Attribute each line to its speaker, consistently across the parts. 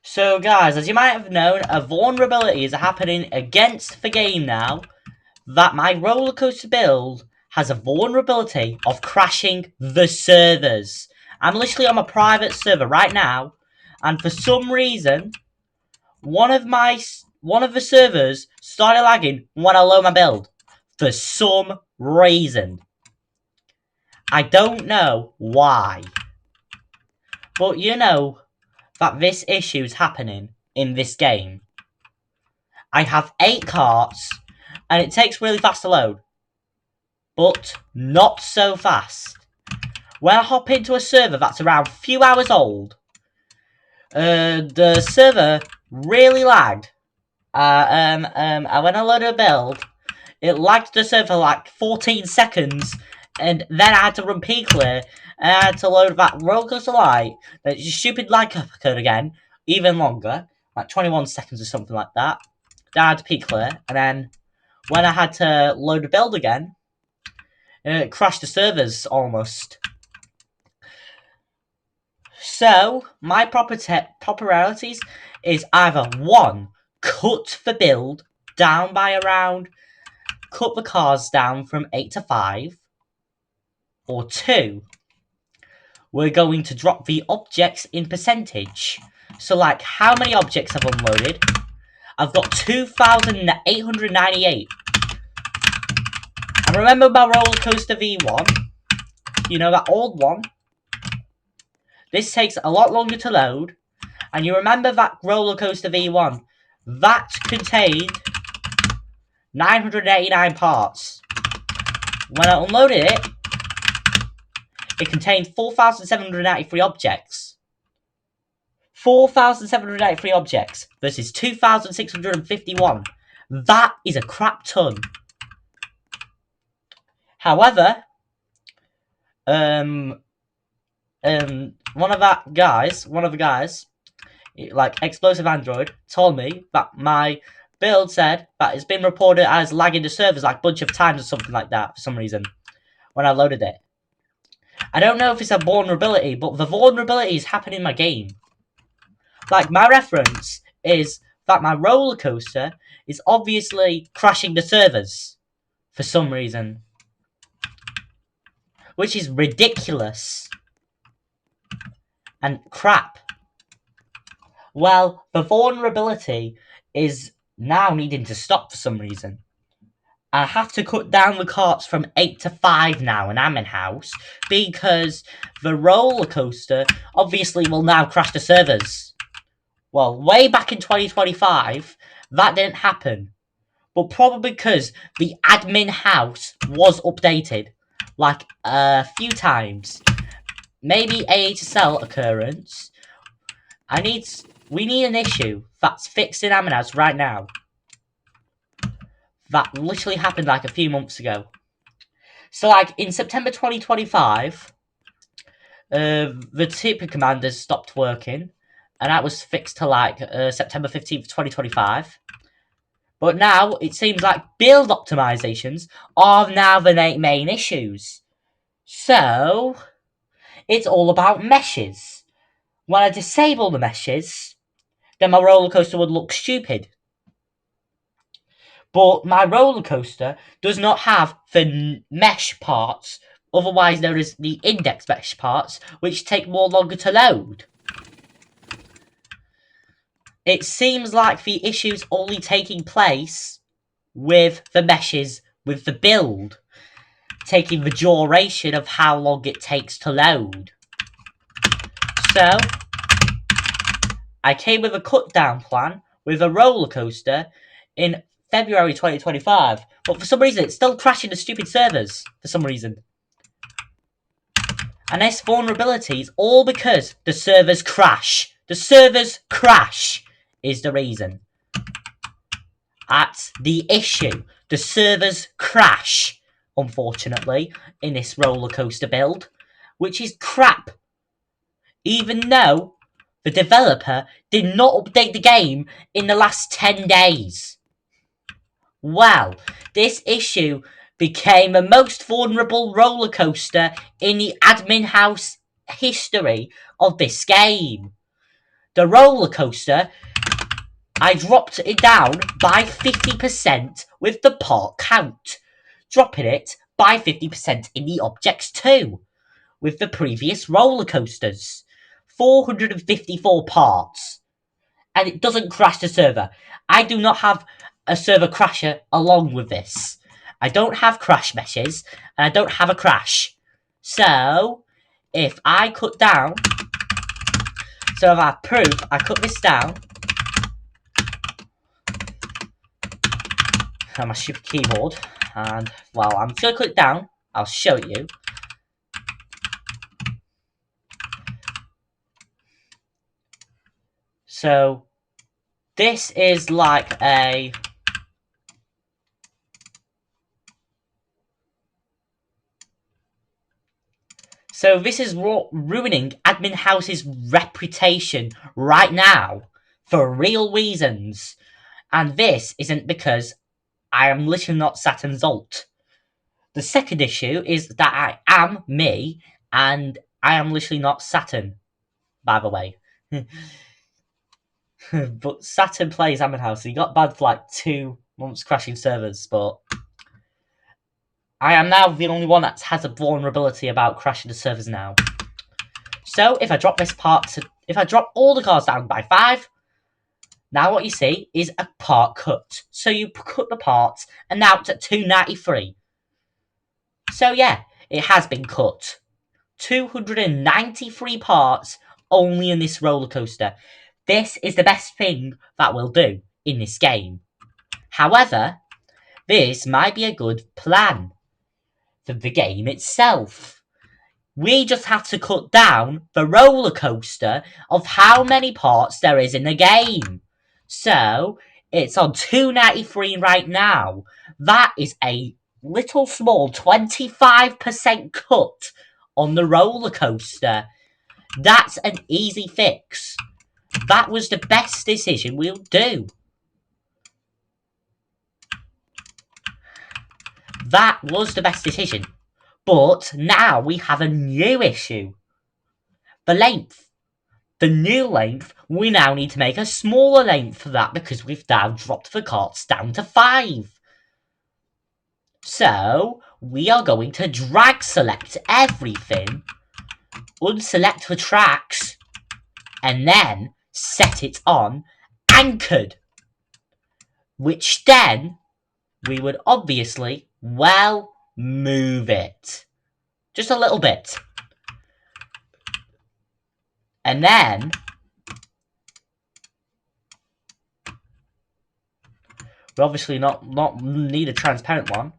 Speaker 1: So guys, as you might have known, a vulnerability is happening against the game now, that my roller coaster build has a vulnerability of crashing the servers. I'm literally on my private server right now, and for some reason, one of the servers started lagging when I load my build. For some reason. I don't know why. But you know that this issue is happening in this game. I have 8 carts, and it takes really fast to load. But not so fast. When I hop into a server that's around a few hours old, the server really lagged. And when I loaded a build, it lagged the server for like 14 seconds, and then I had to run P-clear, and I had to load that rollercoaster light. That stupid lag occurred again, even longer, like 21 seconds or something like that. Then I had to P-clear, and then when I had to load the build again, it crashed the servers almost. So, my properties is either 1, cut the build down by around, cut the cars down from 8 to 5, or 2, we're going to drop the objects in percentage. So, like, how many objects I've unloaded? I've got 2,898. And remember my roller coaster V1? You know, that old one? This takes a lot longer to load. And you remember that roller coaster V1? That contained 989 parts. When I unloaded it, it contained 4,793 objects. 4,793 objects versus 2,651. That is a crap ton. However, one of the guys, like Explosive Android, told me that my build said that it's been reported as lagging the servers like a bunch of times or something like that for some reason when I loaded it. I don't know if it's a vulnerability, but the vulnerability is happening in my game. Like, my reference is that my roller coaster is obviously crashing the servers for some reason. Which is ridiculous. And crap. Well, the vulnerability is now needing to stop for some reason. I have to cut down the carts from 8 to 5 now in Ammon House because the roller coaster obviously will now crash the servers. Well, way back in 2025, that didn't happen. But probably because the admin house was updated like a few times. Maybe a to sell occurrence. We need an issue that's fixed in Ammon House right now. That literally happened like a few months ago. So, like, in September 2025, the tipping commanders stopped working, and that was fixed to, like, September 15th, 2025. But now, it seems like build optimizations are now the main issues. So, it's all about meshes. When I disable the meshes, then my roller coaster would look stupid. But my roller coaster does not have the mesh parts, otherwise known as the index mesh parts, which take more longer to load. It seems like the issue's only taking place with the meshes, with the build, taking the duration of how long it takes to load. So, I came with a cut down plan with a roller coaster in February 2025, but for some reason it's still crashing the stupid servers for some reason. And this vulnerability is all because the servers crash. The servers crash is the reason. That's the issue. The servers crash, unfortunately, in this roller coaster build, which is crap. Even though the developer did not update the game in the last 10 days. Well, this issue became the most vulnerable roller coaster in the admin house history of this game. The roller coaster, I dropped it down by 50% with the part count, dropping it by 50% in the objects too, with the previous roller coasters. 454 parts. And it doesn't crash the server. I do not have a server crasher along with this. I don't have crash meshes, and I don't have a crash. So, if I cut down, so if I prove I cut this down, on my stupid keyboard, and well, I'm just gonna cut it down. I'll show it you. So, this is like a... So this is ruining Admin House's reputation right now for real reasons. And this isn't because I am literally not Saturn Zolt. The second issue is that I am me, and I am literally not Saturn, by the way. But Saturn plays Admin House, so he got banned for like 2 months crashing servers, but I am now the only one that has a vulnerability about crashing the servers now. So if I drop this part to, if I drop all the cards down by 5, now what you see is a part cut. So you cut the parts, and now it's at 293. So yeah, it has been cut. 293 parts only in this roller coaster. This is the best thing that we'll do in this game. However, this might be a good plan for the game itself. We just have to cut down the roller coaster of how many parts there is in the game. So, it's on 293 right now. That is a little small 25% cut on the roller coaster. That's an easy fix. That was the best decision we'll do. That was the best decision. But now we have a new issue. The length. The new length, we now need to make a smaller length for that because we've now dropped the carts down to 5. So, we are going to drag select everything, unselect the tracks, and then set it on anchored. Which then, we would obviously, well, move it. Just a little bit. And then, we obviously not need a transparent one.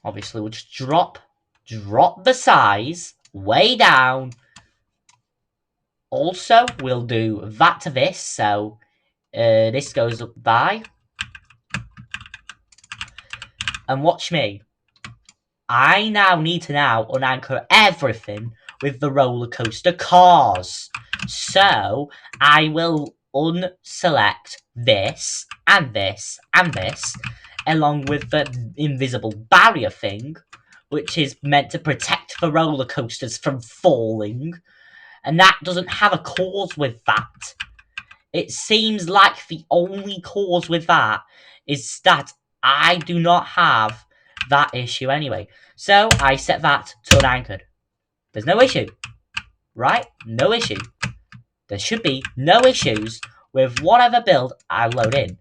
Speaker 1: Obviously, we'll just drop the size way down. Also, we'll do that to this, so this goes up by. And watch me. I now need to unanchor everything with the roller coaster cars. So, I will unselect this, and this, and this, along with the invisible barrier thing, which is meant to protect the roller coasters from falling. And that doesn't have a cause with that. It seems like the only cause with that is that I do not have that issue anyway. So I set that to unanchored. There's no issue. Right? No issue. There should be no issues with whatever build I load in.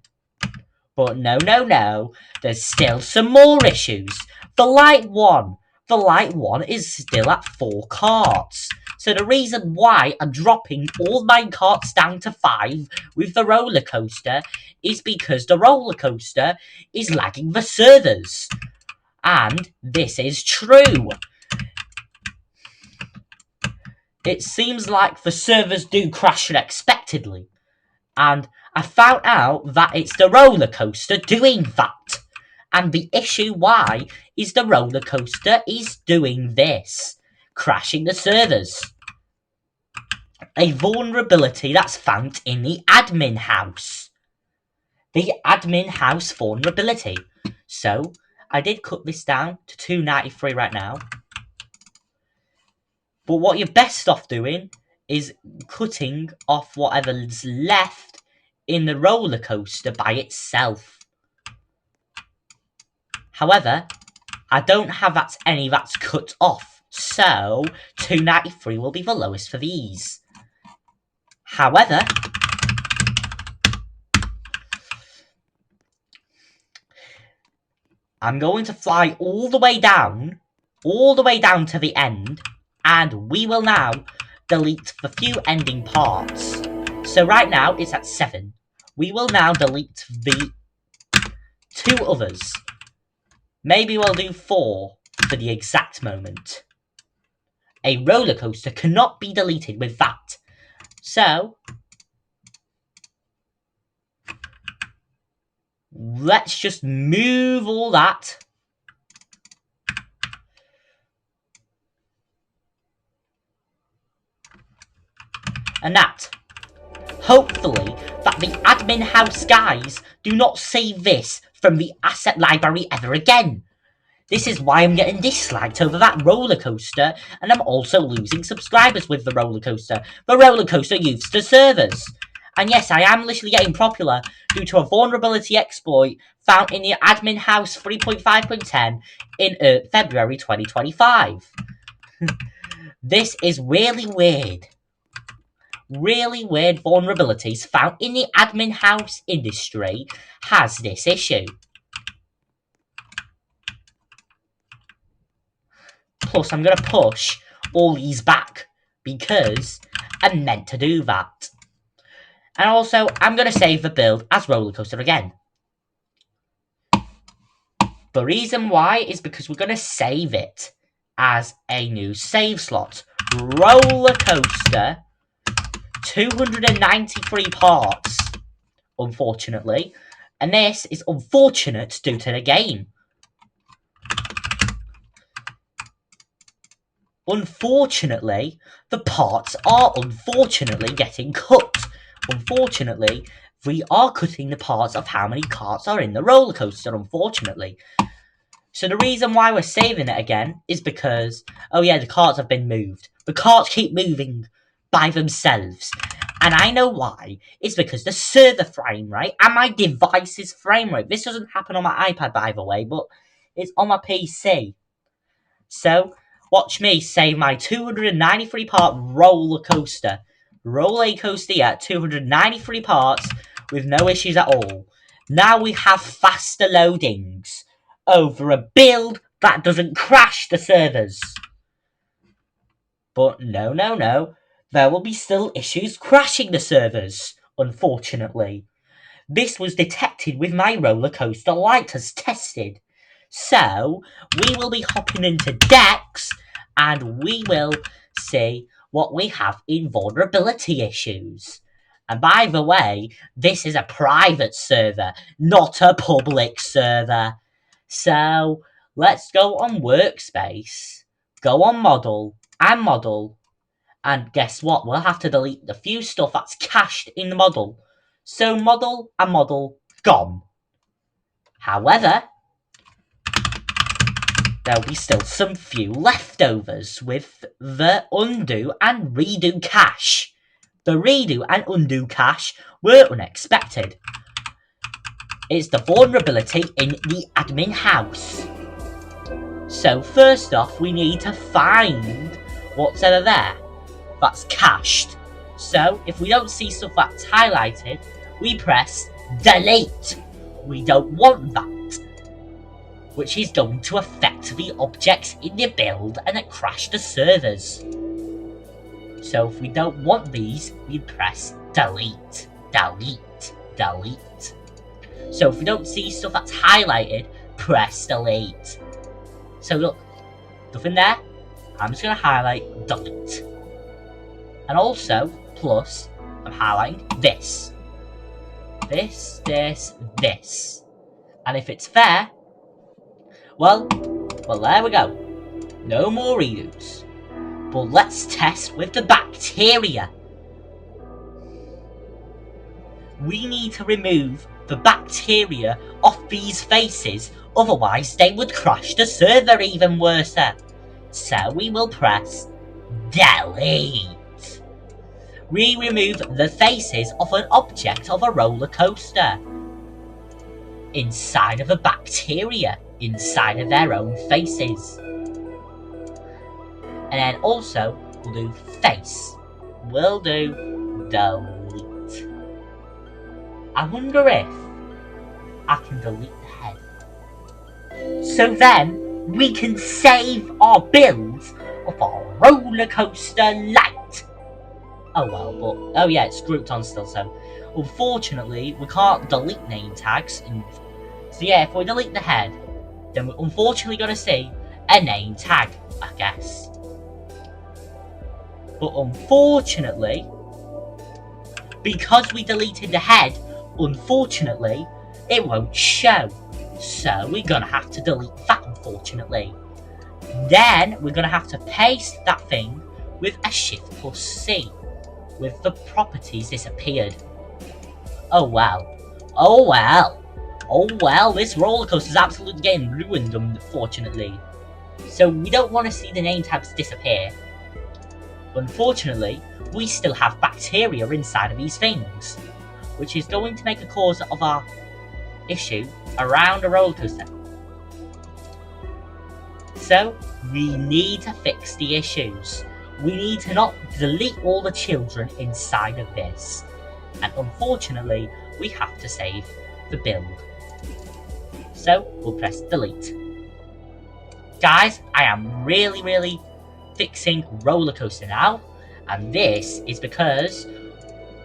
Speaker 1: But no. There's still some more issues. The light one. The light one is still at 4 carts. So the reason why I'm dropping all my carts down to 5 with the roller coaster is because the roller coaster is lagging the servers. And this is true. It seems like the servers do crash unexpectedly. And I found out that it's the roller coaster doing that. And the issue why is the roller coaster is doing this. Crashing the servers. A vulnerability that's found in the admin house. The admin house vulnerability. So, I did cut this down to 293 right now. But what you're best off doing is cutting off whatever's left in the roller coaster by itself. However, I don't have any that's cut off, so 293 will be the lowest for these. However, I'm going to fly all the way down to the end, and we will now delete the few ending parts. So right now it's at 7. We will now delete the 2 others. Maybe we'll do 4 for the exact moment. A roller coaster cannot be deleted with that. So let's just move all that. And that. Hopefully that the admin house guys do not save this from the asset library ever again. This is why I'm getting disliked over that roller coaster, and I'm also losing subscribers with the roller coaster. The roller coaster youths the servers. And yes, I am literally getting popular due to a vulnerability exploit found in the admin house 3.5.10 in February 2025. This is really weird. Really weird vulnerabilities found in the admin house industry has this issue. Plus, I'm going to push all these back because I'm meant to do that. And also, I'm going to save the build as rollercoaster again. The reason why is because we're going to save it as a new save slot. Rollercoaster, 293 parts, unfortunately. And this is unfortunate due to the game. Unfortunately, the parts are unfortunately getting cut. Unfortunately, we are cutting the parts of how many carts are in the roller coaster, unfortunately. So the reason why we're saving it again is because, oh yeah, the carts have been moved. The carts keep moving by themselves. And I know why. It's because the server frame rate and my device's frame rate. This doesn't happen on my iPad, by the way, but it's on my PC. So, watch me save my 293 part roller coaster. Roller coaster at 293 parts with no issues at all. Now we have faster loadings over a build that doesn't crash the servers. But no. There will be still issues crashing the servers, unfortunately. This was detected with my roller coaster light as tested. So, we will be hopping into Dex and we will see what we have in vulnerability issues. And by the way, this is a private server, not a public server. So, let's go on Workspace, go on Model, and guess what? We'll have to delete the few stuff that's cached in the model. So, Model and Model, gone. However, there'll be still some few leftovers with the undo and redo cache. The redo and undo cache were unexpected. It's the vulnerability in the admin house. So first off, we need to find what's over there that's cached. So if we don't see stuff that's highlighted, we press delete. We don't want that, which is going to affect the objects in the build and it crash the servers. So if we don't want these, we press delete. So if we don't see stuff that's highlighted, press delete. So look, nothing there. I'm just going to highlight delete. And also, plus, I'm highlighting this. This. And if it's fair, well, there we go. No more redos. But let's test with the bacteria. We need to remove the bacteria off these faces, otherwise they would crash the server even worse. So we will press delete. We remove the faces of an object of a roller coaster inside of a bacteria inside of their own faces. And then also we'll do face. We'll do delete. I wonder if I can delete the head. So then we can save our builds of our roller coaster light. Oh well, but oh yeah, it's grouped on still, so unfortunately we can't delete name tags. So yeah, if we delete the head, then we're unfortunately gonna see a name tag, I guess. But unfortunately, because we deleted the head, unfortunately, it won't show. So we're gonna have to delete that, unfortunately. Then we're gonna have to paste that thing with a Shift+C, with the properties disappeared. Oh well. Oh well. Oh well, this roller coaster is absolutely getting ruined, unfortunately. So we don't want to see the name tags disappear. Unfortunately, we still have bacteria inside of these things, which is going to make a cause of our issue around a roller coaster. So we need to fix the issues. We need to not delete all the children inside of this. And unfortunately, we have to save the build. So we'll press delete. Guys, I am really fixing roller coaster now, and this is because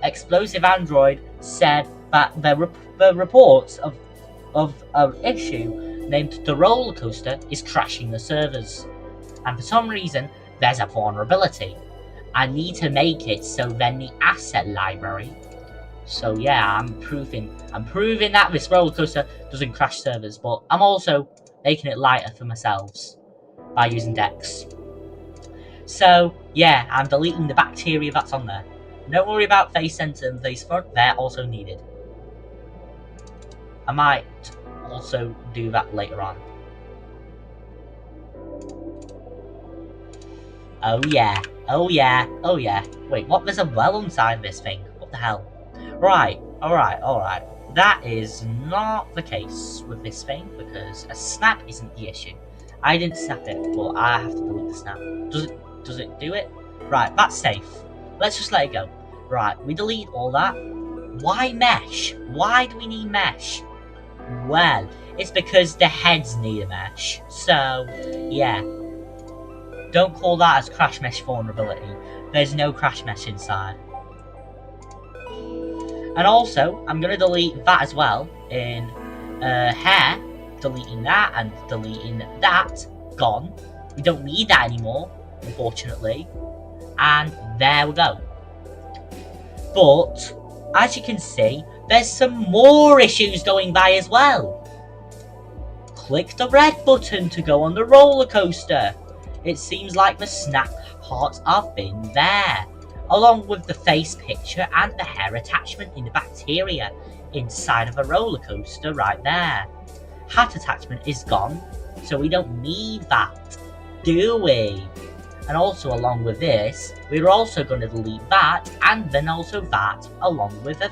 Speaker 1: Explosive Android said that the reports of an issue named the roller coaster is crashing the servers, and for some reason there's a vulnerability. I need to make it so then the asset library. So yeah, I'm proving that this roller coaster doesn't crash servers, but I'm also making it lighter for myself by using Dex. So yeah, I'm deleting the bacteria that's on there. Don't worry about face center and face front, they're also needed. I might also do that later on. Oh yeah, oh yeah, oh yeah. Wait, what? There's a well inside this thing. What the hell? Right, alright. That is not the case with this thing, because a snap isn't the issue. I didn't snap it, but I have to delete the snap. Does it do it? Right, that's safe. Let's just let it go. Right, we delete all that. Why mesh? Why do we need mesh? Well, it's because the heads need a mesh. So, yeah. Don't call that as crash mesh vulnerability. There's no crash mesh inside. And also, I'm going to delete that as well in hair. Deleting that and deleting that. Gone. We don't need that anymore, unfortunately. And there we go. But, as you can see, there's some more issues going by as well. Click the red button to go on the roller coaster. It seems like the snap parts have been there, along with the face picture and the hair attachment in the bacteria inside of a roller coaster right there. Hat attachment is gone, so we don't need that, do we? And also along with this, we're also going to delete that, and then also that, along with the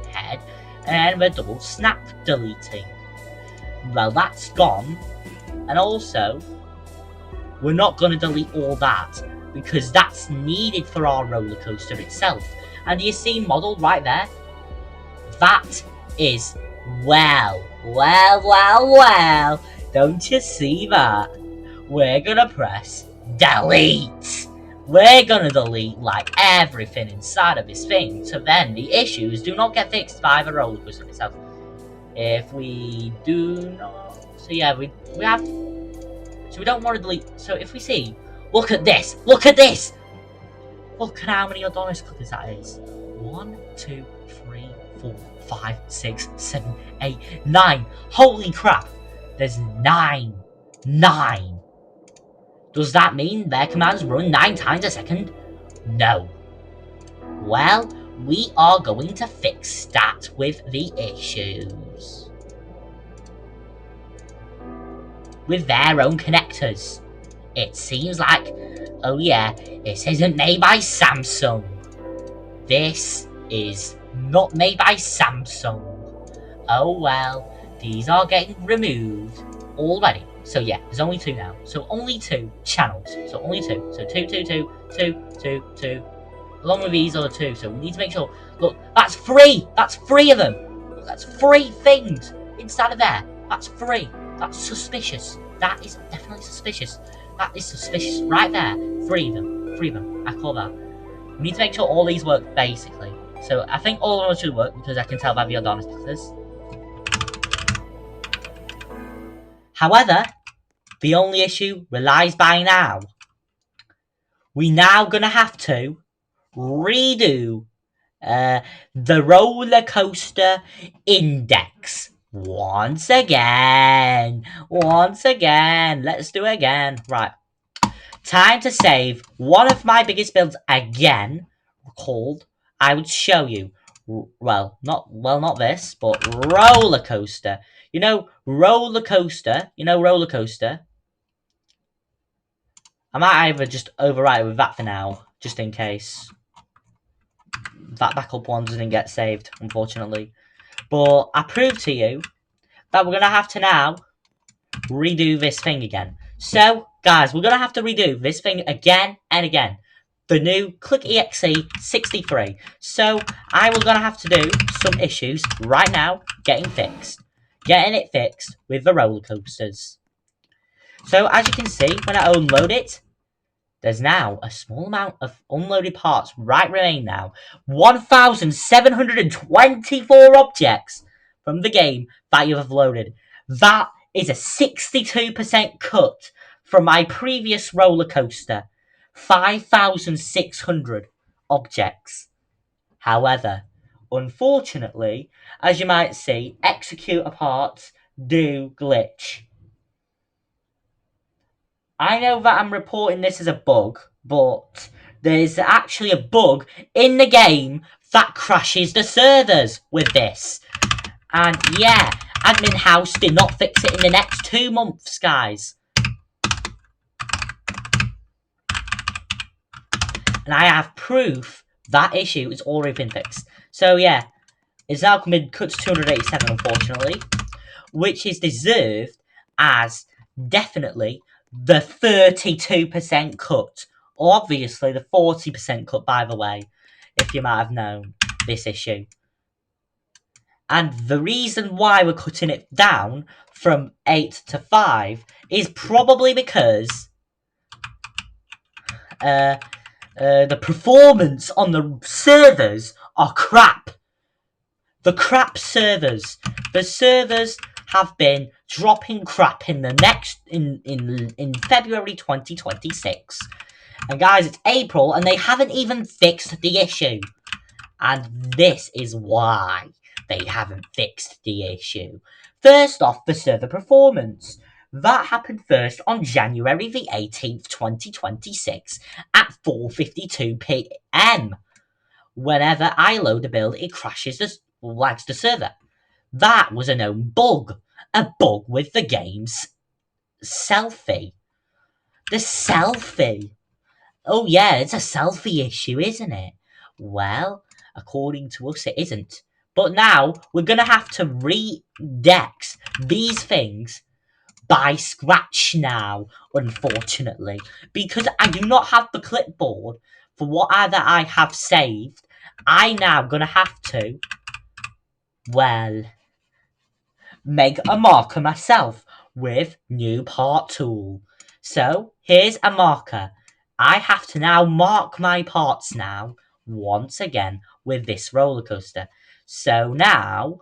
Speaker 1: head, and we're double snap deleting. Well, that's gone, and also, we're not going to delete all that, because that's needed for our roller coaster itself. And do you see model right there? That is, well, don't you see that? We're going to press delete. We're going to delete like everything inside of this thing, so then the issues do not get fixed by the roller coaster itself. If we do not, so yeah, we have, so we don't want to delete. So if we see, look at this, look at how many Adonis clickers that is. 1, 2, 3, 4, 5, 6, 7, 8, 9. Holy crap, there's 9. Does that mean their commands run 9 times a second? No. Well, we are going to fix that with the issues. With their own connectors. It seems like, oh yeah, this isn't made by Samsung. This is not made by Samsung. Oh well, these are getting removed already. So yeah, there's only two now. So only two channels. So only two. So two. Along with these other two. So we need to make sure. Look, that's three. That's three of them. Look, that's three things inside of there. That's three. That's suspicious. That is definitely suspicious. That is suspicious right there. Three of them. Three of them. I call that. We need to make sure all these work basically. So I think all of them should work because I can tell by the audacity. However, the only issue relies by now. We now gonna have to redo the roller coaster index once again. Let's do it again. Right. Time to save one of my biggest builds again. Called, I would show you. Not this, but roller coaster. You know roller coaster. I might either just overwrite it with that for now, just in case that backup one doesn't get saved, unfortunately. But I proved to you that we're going to have to now redo this thing again. So, guys, we're going to have to redo this thing again and again. The new ClickEXE 63. So, I was going to have to do some issues right now getting it fixed with the roller coasters. So, as you can see, when I unload it, there's now a small amount of unloaded parts remain now. 1,724 objects from the game that you have loaded. That is a 62% cut from my previous roller coaster. 5,600 objects. However, unfortunately, as you might see, executor parts do glitch. I know that I'm reporting this as a bug, but there's actually a bug in the game that crashes the servers with this. And yeah, Admin House did not fix it in the next 2 months, guys. And I have proof that issue has already been fixed. So yeah, it's now been cut to 287, unfortunately, which is deserved as definitely the 32% cut. Obviously, the 40% cut, by the way, if you might have known this issue. And the reason why we're cutting it down from 8 to 5 is probably because the performance on the servers are crap. The crap servers. The servers have been dropping crap in February 2026. And guys, it's April and they haven't even fixed the issue. And this is why they haven't fixed the issue. First off, the server performance. That happened first on January the 18th, 2026 at 4:52 PM. Whenever I load a build, it lags the server. That was a known bug. A bug with the game's selfie. The selfie. Oh yeah, it's a selfie issue, isn't it? Well, according to us, it isn't. But now, we're going to have to re-dex these things by scratch now, unfortunately. Because I do not have the clipboard for whatever I have saved. I now going to have to, well, make a marker myself with new part tool. So, here's a marker. I have to now mark my parts now, once again, with this roller coaster. So now,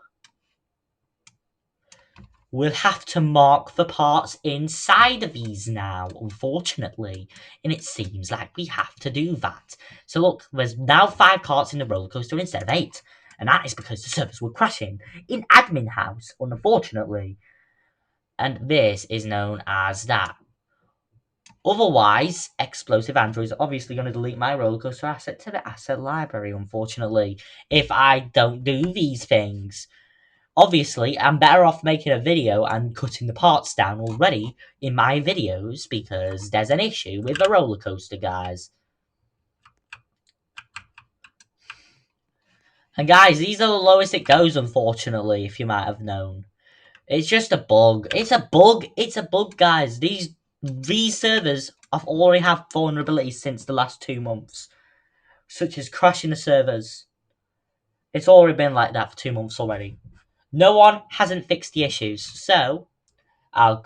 Speaker 1: we'll have to mark the parts inside of these now, unfortunately. And it seems like we have to do that. So look, there's now 5 parts in the roller coaster instead of 8. And that is because the servers were crashing in Admin House, unfortunately. And this is known as that. Otherwise, Explosive Android is obviously going to delete my roller coaster asset to the asset library, unfortunately, if I don't do these things. obviously, I'm better off making a video and cutting the parts down already in my videos because there's an issue with the roller coaster, guys. And guys, these are the lowest it goes, unfortunately, if you might have known. It's just a bug. It's a bug. It's a bug, guys. These servers have already had vulnerabilities since the last 2 months, such as crashing the servers. It's already been like that for 2 months already. No one hasn't fixed the issues, so I'll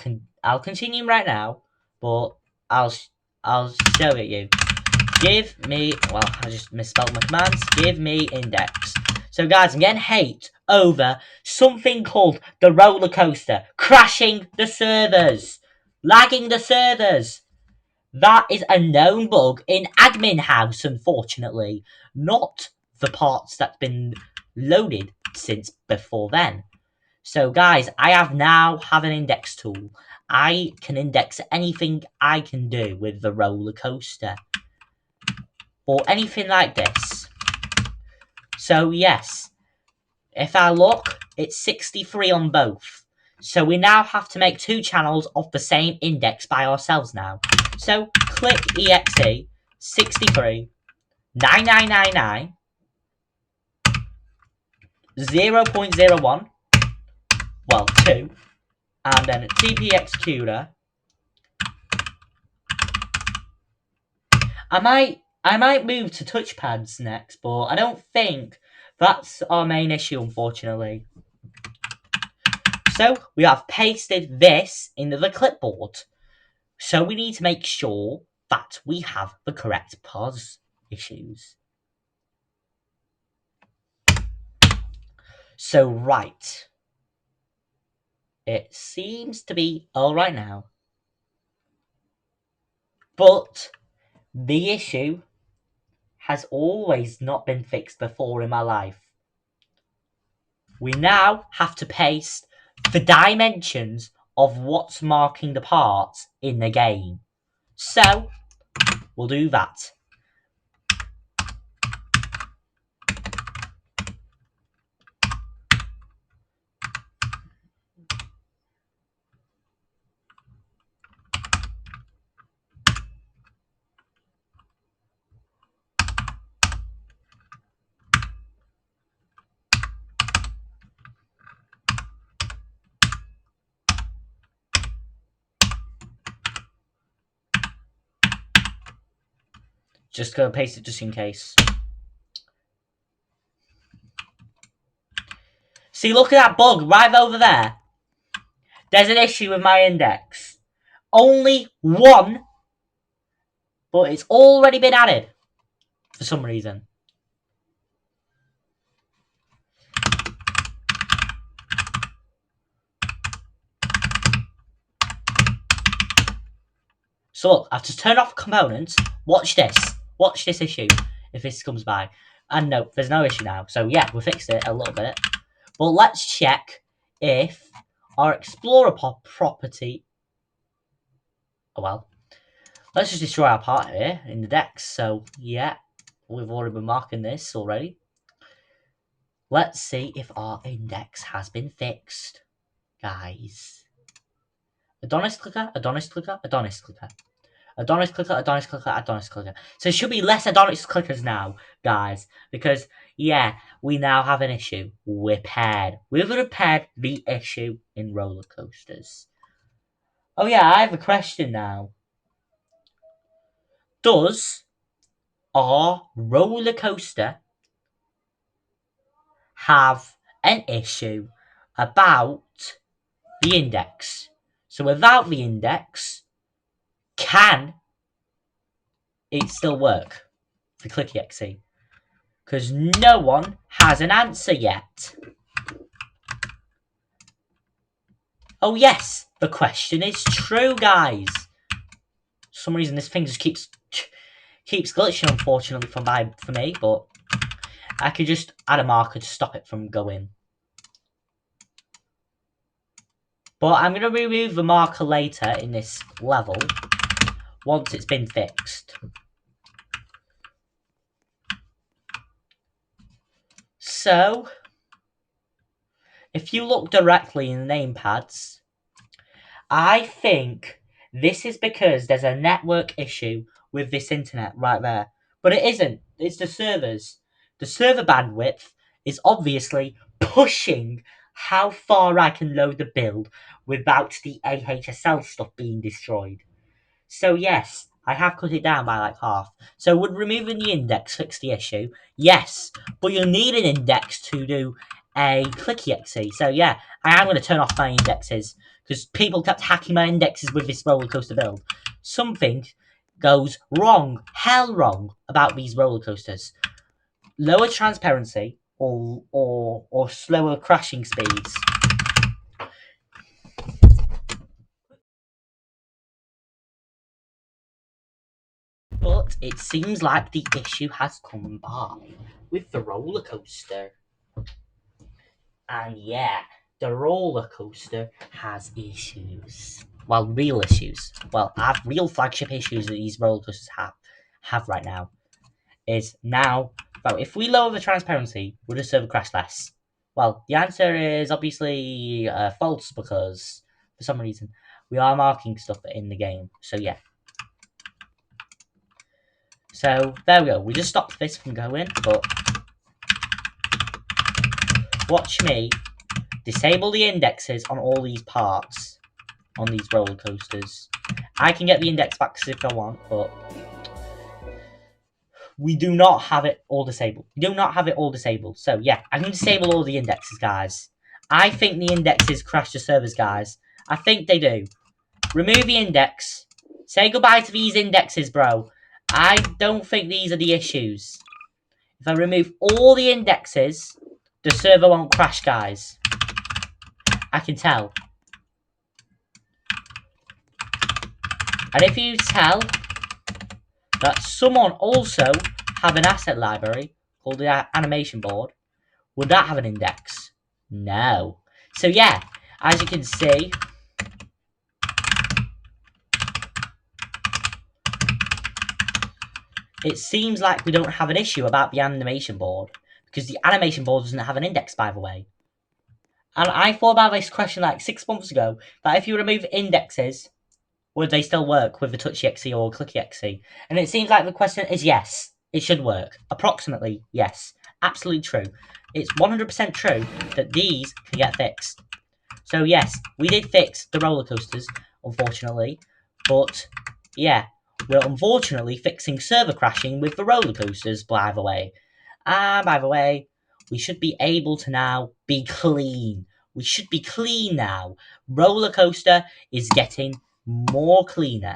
Speaker 1: continue right now, but I'll I'll show it you. Give me, well, I just misspelled my commands. Give me index. So guys, I'm getting hate over something called the roller coaster crashing the servers, lagging the servers. That is a known bug in admin house, unfortunately, not the parts that's been loaded since before then. So guys, I now have an index tool. I can index anything I can do with the roller coaster or anything like this. So yes, if I look, it's 63 on both. So we now have to make 2 channels of the same index by ourselves now. So click exe 63 9999 0.01, well 2, and then TP executor. I might move to touchpads next, but I don't think that's our main issue, unfortunately. So we have pasted this into the clipboard. So we need to make sure that we have the correct pause issues. So right. It seems to be alright now. But the issue has always not been fixed before in my life. We now have to paste the dimensions of what's marking the parts in the game. So, we'll do that. Just gonna paste it just in case. See, look at that bug right over there. There's an issue with my index. Only 1, but it's already been added for some reason. So look, I've just turned off components. Watch this. Watch this issue if this comes by. And no, there's no issue now. So yeah, we fixed it a little bit. But let's check if our Explorer property... Oh well. Let's just destroy our part here in the decks. So yeah, we've already been marking this already. Let's see if our index has been fixed, guys. Adonis clicker, Adonis clicker, Adonis clicker. Adonis clicker, Adonis clicker, Adonis clicker. So it should be less Adonis clickers now, guys. Because, yeah, we now have an issue. We've repaired the issue in roller coasters. Oh yeah, I have a question now. Does our roller coaster have an issue about the index? So without the index, can it still work for click exe? Because no one has an answer yet. Oh yes, the question is true, guys. For some reason this thing just keeps glitching, unfortunately, for me, but I could just add a marker to stop it from going. But I'm going to remove the marker later in this level, once it's been fixed. So, If you look directly in the name pads, I think this is because there's a network issue with this internet right there. But it isn't. It's the servers. The server bandwidth is obviously pushing how far I can load the build without the AHSL stuff being destroyed. So yes, I have cut it down by like half. So would removing the index fix the issue? Yes, but you'll need an index to do a clicky exe. So yeah, I am going to turn off my indexes because people kept hacking my indexes with this roller coaster build. Something goes wrong, hell wrong, about these roller coasters. Lower transparency or slower crashing speeds. But it seems like the issue has come by with the roller coaster. And yeah, the roller coaster has issues. Well, real issues. Well, I have real flagship issues that these roller coasters have right now. Is now, well, if we lower the transparency, would the server crash less? Well, the answer is obviously false because for some reason we are marking stuff in the game. So yeah. So there we go. We just stopped this from going, but watch me disable the indexes on all these parts on these roller coasters. I can get the index back if I want, but we do not have it all disabled. We do not have it all disabled. So yeah, I can disable all the indexes, guys. I think the indexes crash the servers, guys. I think they do. Remove the index. Say goodbye to these indexes, bro. I don't think these are the issues. If I remove all the indexes, the server won't crash, guys. I can tell. And if you tell that someone also have an asset library called the animation board, would that have an index? No. So yeah, as you can see, it seems like we don't have an issue about the animation board because the animation board doesn't have an index, by the way. And I thought about this question like 6 months ago, that if you remove indexes, would they still work with the touchy exe or clicky exe? And it seems like the question is yes, it should work. Approximately, yes. Absolutely true. It's 100% true that these can get fixed. So yes, we did fix the roller coasters, unfortunately. But yeah, we're unfortunately fixing server crashing with the roller coasters, by the way. And by the way, we should be able to now be clean. We should be clean now. Roller coaster is getting more cleaner.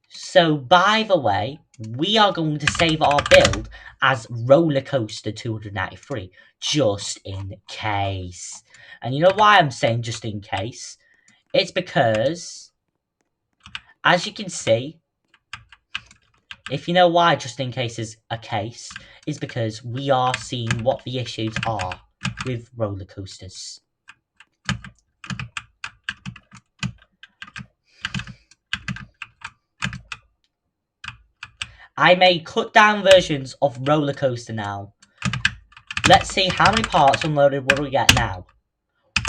Speaker 1: So by the way, we are going to save our build as Rollercoaster 293, just in case. And you know why I'm saying just in case? It's because, as you can see, if you know why just in case is a case, is because we are seeing what the issues are with roller coasters. I made cut down versions of roller coaster now. Let's see how many parts unloaded what do we get now.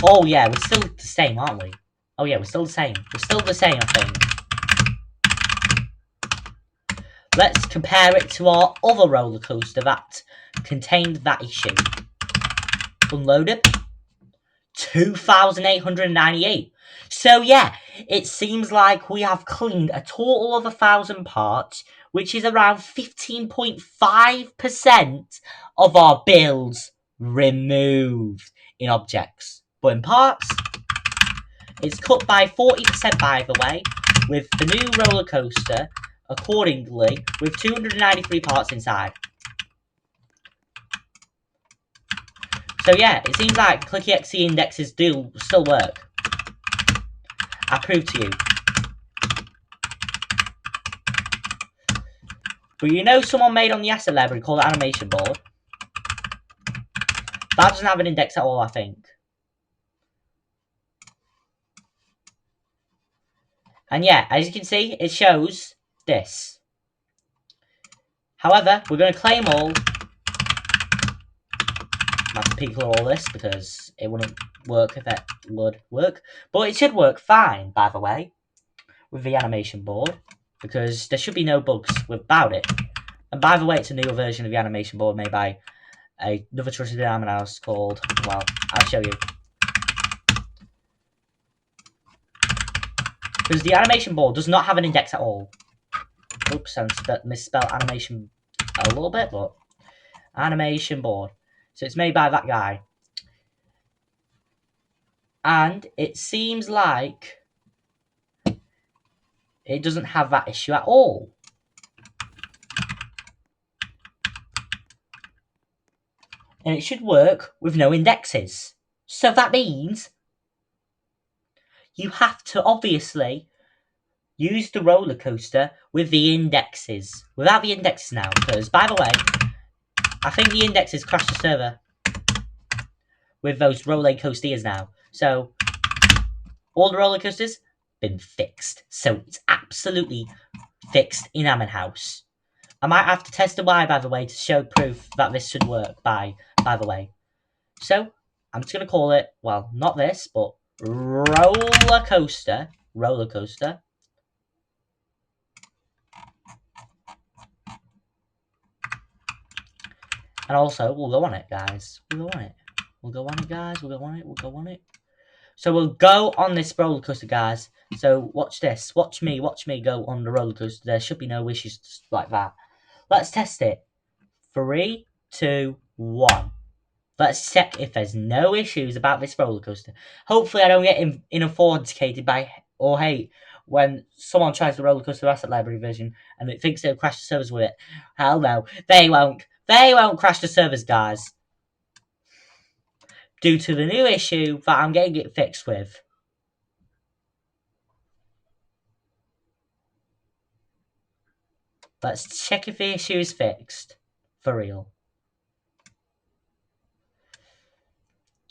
Speaker 1: Oh yeah, we're still the same, aren't we? Oh yeah, we're still the same. We're still the same, I think. Let's compare it to our other roller coaster that contained that issue. Unloaded. 2,898. So yeah, it seems like we have cleaned a total of 1,000 parts, which is around 15.5% of our builds removed in objects. But in parts, it's cut by 40% by the way, with the new roller coaster accordingly with 293 parts inside. So yeah, it seems like clicky exe indexes do still work. I prove to you. But you know someone made on the asset library called animation board? That doesn't have an index at all, I think. And yeah, as you can see, it shows this. However, we're going to claim all I have to peek through all this because it wouldn't work if it would work. But it should work fine, by the way, with the animation board, because there should be no bugs about it. And by the way, it's a newer version of the animation board made by another trusted admin house called, well, I'll show you. Because the animation board does not have an index at all. Oops, I misspelled animation a little bit, but animation board. So it's made by that guy. And it seems like it doesn't have that issue at all. And it should work with no indexes. So that means you have to obviously use the roller coaster with the indexes. Without the indexes now, because by the way, I think the indexes crashed the server with those roller coasters now. So all the roller coasters been fixed. So it's absolutely fixed in Ammon House. I might have to test a Y, by the way, to show proof that this should work, by the way. So, I'm just going to call it, well, not this, but roller coaster. Roller coaster. And also, we'll go on it, guys. We'll go on it. We'll go on it, guys. We'll go on it. We'll go on it. So, we'll go on this roller coaster, guys. So, watch this. Watch me go on the roller coaster. There should be no issues like that. Let's test it. 3, 2, 1. Let's check if there's no issues about this roller coaster. Hopefully I don't get infuriated by or hate when someone tries the roller coaster asset library version and it thinks they'll crash the servers with it. Hell no. They won't. They won't crash the servers, guys. Due to the new issue that I'm getting it fixed with. Let's check if the issue is fixed. For real.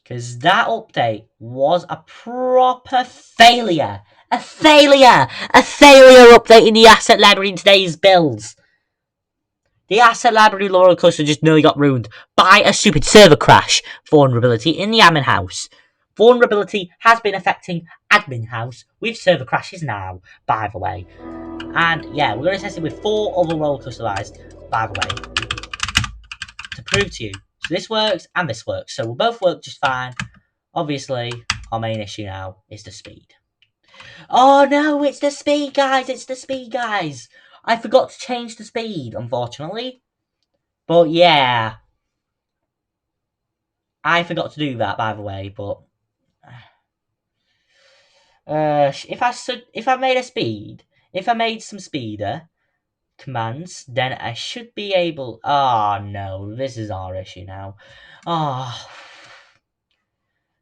Speaker 1: Because that update was a proper failure. A failure! A failure update in the asset library in today's builds. The asset library roller coaster just nearly got ruined by a stupid server crash vulnerability in the admin house. Vulnerability has been affecting admin house with server crashes now, by the way. And yeah, we're going to test it with 4 other roller coaster rides, by the way, to prove to you. So this works and this works. So we'll both work just fine. Obviously, our main issue now is the speed. Oh no, it's the speed, guys! It's the speed, guys! I forgot to change the speed, unfortunately. But yeah. I forgot to do that, by the way, but... if I made some speeder commands, then I should be able... Oh no, this is our issue now. Oh...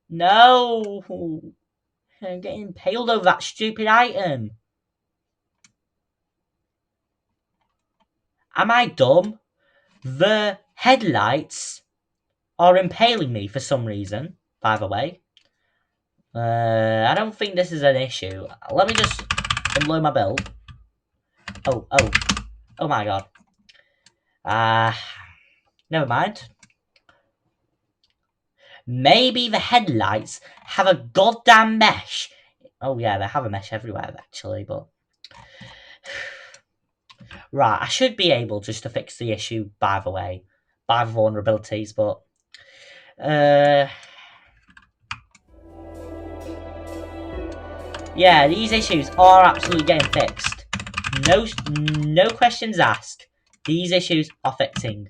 Speaker 1: No! I'm getting impaled over that stupid item. Am I dumb? The headlights are impaling me for some reason, by the way. I don't think this is an issue. Let me just unload my build. Oh my god. Never mind. Maybe the headlights have a goddamn mesh. Oh yeah, they have a mesh everywhere actually, but... Right, I should be able just to fix the issue, by the way. By the vulnerabilities, but... Yeah, these issues are absolutely getting fixed. No questions asked. These issues are fixing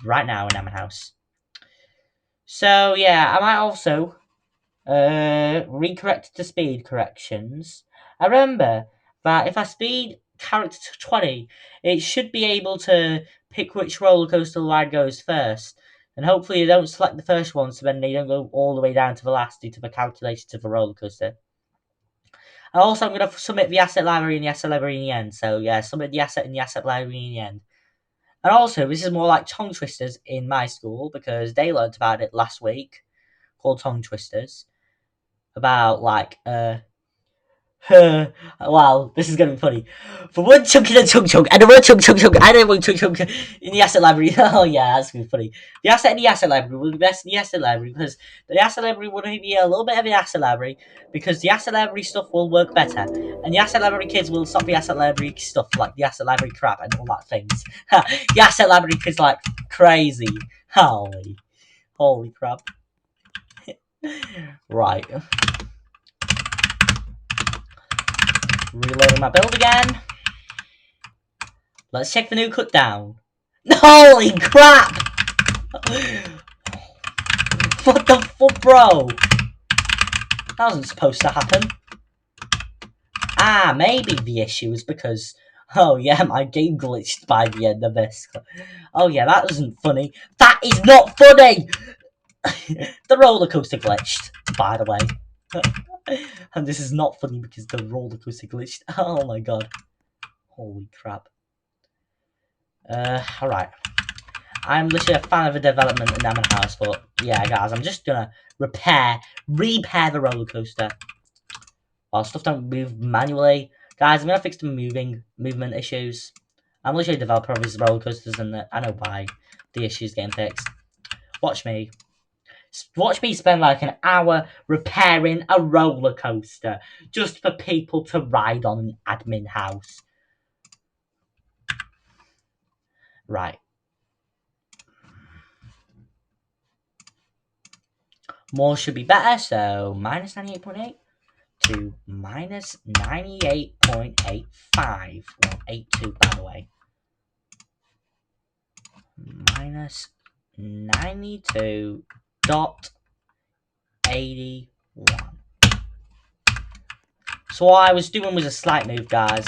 Speaker 1: right now in Amman House. So yeah, I might also recorrect the speed corrections. I remember that if I speed character to 20, it should be able to pick which roller coaster ride goes first. And hopefully they don't select the first one, so then they don't go all the way down to the last due to the calculations of the roller coaster. And also, I'm going to submit the asset library and the asset library in the end. So yeah, submit the asset and the asset library in the end. And also, this is more like tongue twisters in my school because they learnt about it last week, called tongue twisters. About like Wow, this is gonna be funny. For one chunk and a chunk chunk, and one chunk chunk chunk, and one chunk chunk in the asset library. Oh yeah, that's gonna be funny. The asset in the asset library will be best in the asset library because the asset library will be a little bit of the asset library because the asset library stuff will work better, and the asset library kids will stop the asset library stuff like the asset library crap and all that things. The asset library kids like crazy. Holy crap. Right. Reloading my build again. Let's check the new cut down. Holy crap! What the fuck, bro? That wasn't supposed to happen. Ah, maybe the issue is because... Oh yeah, my game glitched by the end of this. Oh yeah, that wasn't funny. That is not funny! The roller coaster glitched, by the way. And this is not funny because the roller coaster glitched. Oh my god. Holy crap. Alright. I'm literally a fan of the development in Naman House, but yeah, guys, I'm just gonna repair the roller coaster while stuff don't move manually. Guys, I'm gonna fix the movement issues. I'm literally a developer of these roller coasters, and I know why the issues getting fixed. Watch me. Watch me spend like an hour repairing a roller coaster just for people to ride on an admin house. Right. More should be better, so minus 98.8 to minus 98.85. Well, 82 by the way. Minus 92.81. So what I was doing was a slight move, guys.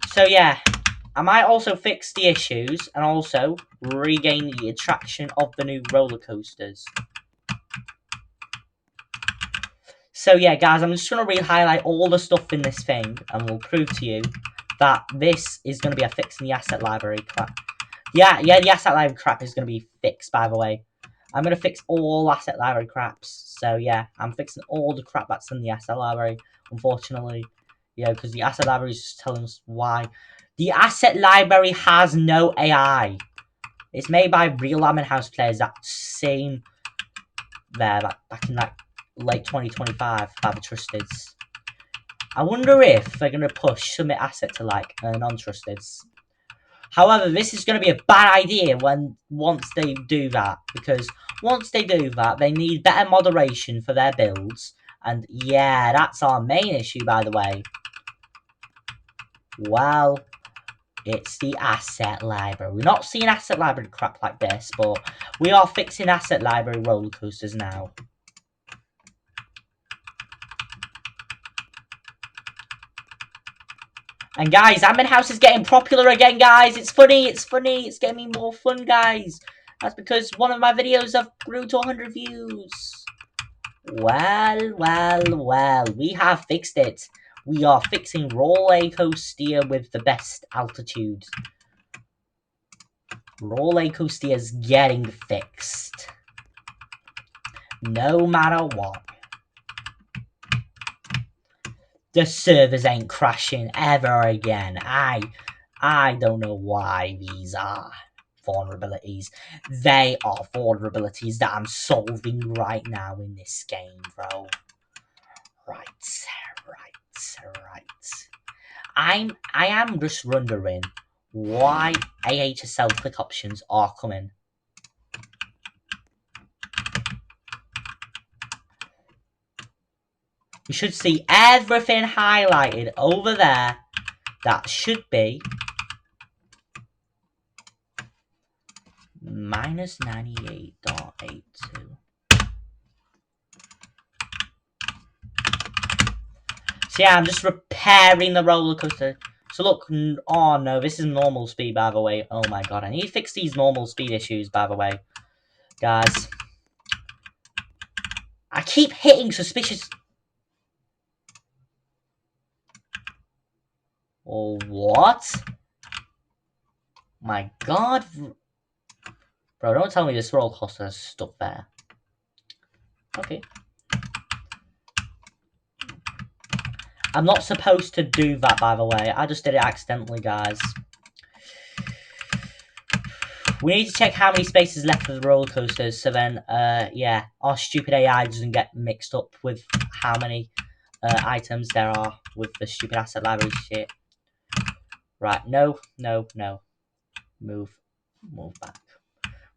Speaker 1: So yeah, I might also fix the issues and also regain the attraction of the new roller coasters. So yeah, guys, I'm just going to re-highlight all the stuff in this thing and we'll prove to you that this is going to be a fix in the asset library crap. Yeah, the asset library crap is going to be fixed, by the way. I'm going to fix all asset library craps. So yeah, I'm fixing all the crap that's in the asset library, unfortunately. Yeah, because the asset library is just telling us why. The asset library has no AI. It's made by real Lamin House players that seen there back in like late 2025 by the trusteds. I wonder if they're going to push submit asset to like non-trusteds. However, this is going to be a bad idea once they do that, because once they do that, they need better moderation for their builds. And yeah, that's our main issue, by the way. Well, it's the asset library. We're not seeing asset library crap like this, but we are fixing asset library roller coasters now. And guys, Admin House is getting popular again, guys. It's funny, it's getting me more fun, guys. That's because one of my videos have grew to 100 views. Well, we have fixed it. We are fixing roller coaster with the best altitude. Roller coaster is getting fixed. No matter what. The servers ain't crashing ever again. I don't know why these are vulnerabilities. They are vulnerabilities that I'm solving right now in this game, bro. Right. I am just wondering why AHSL click options are coming. We should see everything highlighted over there. That should be minus 98.82. So yeah, I'm just repairing the roller coaster. So look, oh no, this is normal speed, by the way. Oh my god, I need to fix these normal speed issues, by the way. Guys. I keep hitting suspicious... Oh, what? My god. Bro, don't tell me this roller coaster has stuff there. Okay. I'm not supposed to do that, by the way. I just did it accidentally, guys. We need to check how many spaces left of the roller coasters, so then, yeah, our stupid AI doesn't get mixed up with how many items there are with the stupid asset library shit. Right, no. Move back.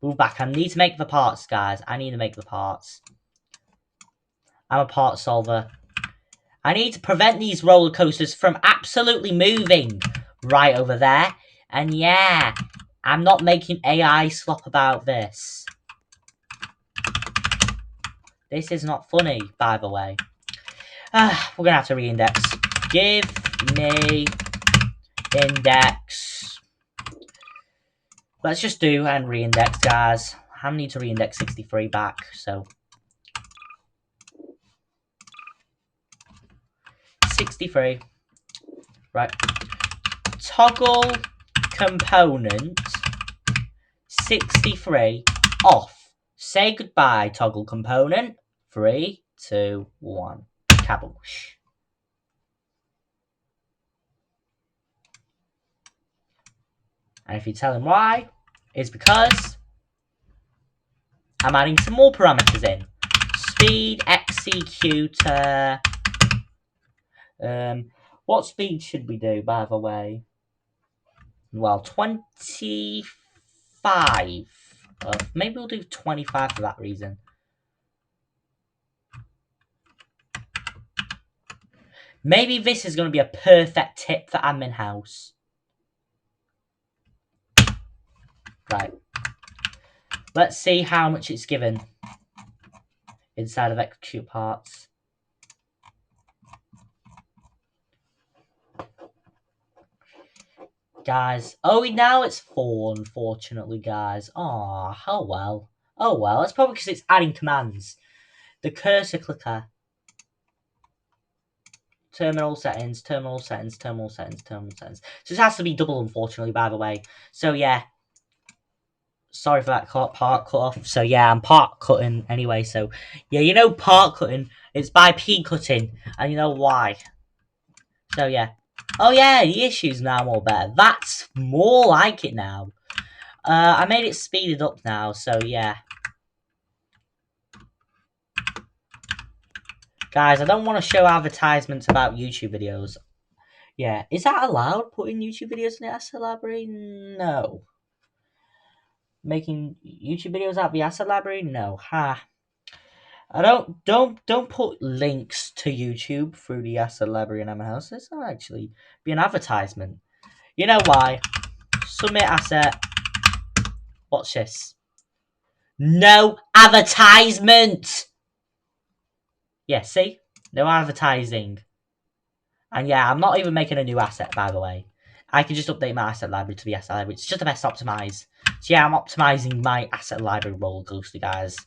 Speaker 1: Move back. I need to make the parts, guys. I need to make the parts. I'm a part solver. I need to prevent these roller coasters from absolutely moving right over there. And yeah, I'm not making AI slop about this. This is not funny, by the way. We're going to have to re-index. Give me index. Let's just do and re-index, guys. I need to re-index 63 back, so 63. Right. Toggle component 63 off. Say goodbye, toggle component. 3, 2, 1. Kaboosh. And if you tell him why, it's because I'm adding some more parameters in. Speed executor. What speed should we do, by the way? Well, 25. Maybe we'll do 25 for that reason. Maybe this is going to be a perfect tip for admin house. Right. Let's see how much it's given inside of execute parts. Guys. Oh, now it's 4, unfortunately, guys. Oh well. Oh well. It's probably because it's adding commands. The cursor clicker. Terminal settings, terminal settings, terminal settings, terminal settings. So it has to be double, unfortunately, by the way. So yeah. Sorry for that part cut off. So yeah, I'm part cutting anyway. So yeah, you know part cutting. It's by P cutting. And you know why. So yeah. Oh yeah, the issue's now more better. That's more like it now. I made it speeded up now, so yeah. Guys, I don't want to show advertisements about YouTube videos. Yeah, is that allowed, putting YouTube videos in the asset library? No. Making YouTube videos out of the asset library? No. Ha. I don't put links to YouTube through the asset library in my house. This will actually be an advertisement. You know why? Submit asset. Watch this. No advertisement! Yeah, see? No advertising. And yeah, I'm not even making a new asset, by the way. I can just update my asset library to the asset library. It's just the best optimize. So yeah, I'm optimizing my asset library roller coaster, guys.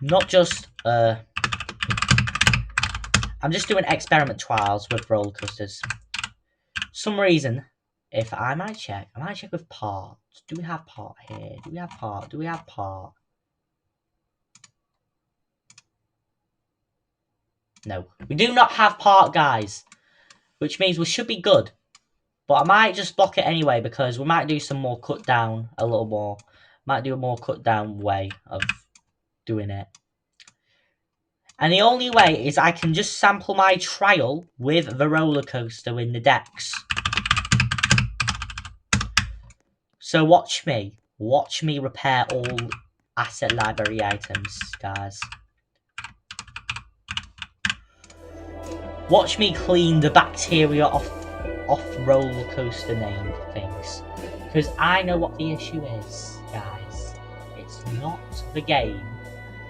Speaker 1: Not just, I'm just doing experiment trials with roller coasters. Some reason, if I might check with part. Do we have part here? Do we have part? Do we have part? No, we do not have part, guys. Which means we should be good. But I might just block it anyway because we might do some more cut down a little more. Might do a more cut down way of doing it. And the only way is I can just sample my trial with the roller coaster in the decks. So watch me. Watch me repair all asset library items, guys. Watch me clean the bacteria off roller coaster name things. Because I know what the issue is, guys. It's not the game.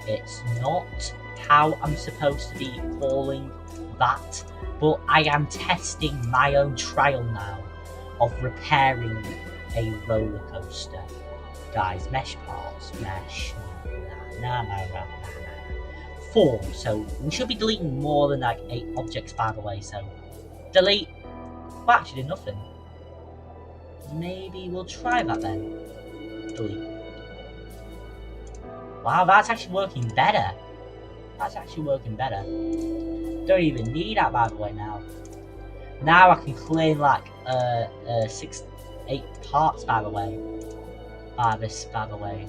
Speaker 1: It's not how I'm supposed to be calling that. But I am testing my own trial now of repairing a roller coaster. Guys, mesh parts, mesh. Nah. 4, so we should be deleting more than like 8 objects, by the way, so delete. Well, actually did nothing. Maybe we'll try that then. Delete. Wow, that's actually working better. That's actually working better. Don't even need that, by the way, now. Now I can clean like 8 parts, by the way. By the way.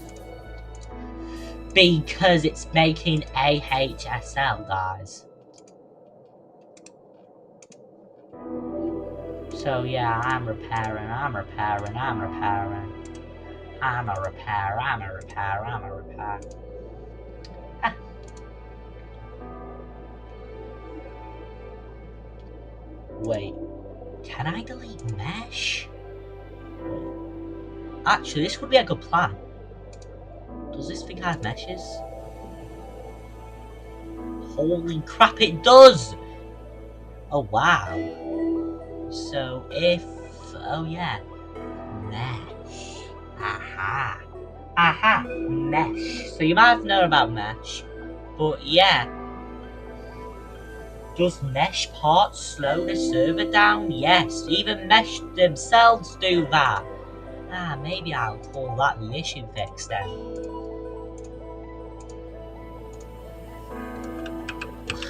Speaker 1: Because it's making AHSL, guys. So yeah, I'm repairing. I'm a repair. I'm a repair. Ah. Wait, can I delete mesh? Actually, this would be a good plan. Does this thing have meshes? Holy crap, it does! Oh wow. So if... oh yeah. Mesh. Aha. Aha. Mesh. So you might have known about mesh. But yeah. Does mesh parts slow the server down? Yes. Even mesh themselves do that. Ah, maybe I'll call that the issue fix then.